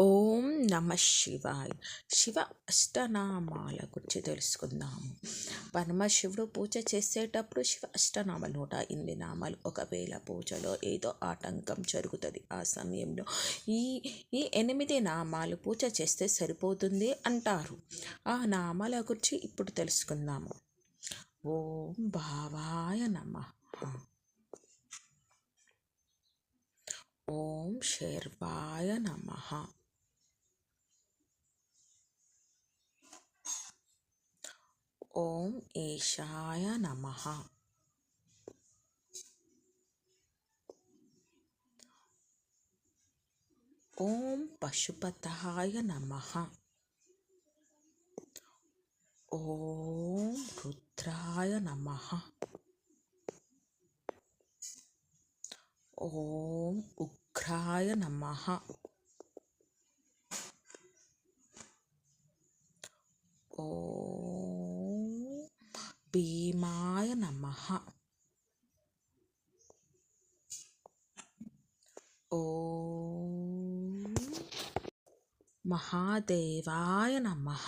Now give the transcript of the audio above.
ఓం నమ శివాయ్. శివ అష్టనామాల గురించి తెలుసుకుందాము. పరమశివుడు పూజ చేసేటప్పుడు శివ అష్టనామాలు 108 నామాలు. ఒకవేళ పూజలో ఏదో ఆటంకం జరుగుతుంది, ఆ సమయంలో ఈ ఈ 8 నామాలు పూజ చేస్తే సరిపోతుంది అంటారు. ఆ నామాల గురించి ఇప్పుడు తెలుసుకుందాము. ఓం భావాయ నమః, ఓం శర్వాయ నమః, ఓం ఈశాయ నమః, ఓం పశుపతాయ నమః, ఓం రుద్రాయ నమః, ఓం ఉగ్రాయ నమః, ఓం భీమాయ నమః, ఓం మహాదేవాయ నమః.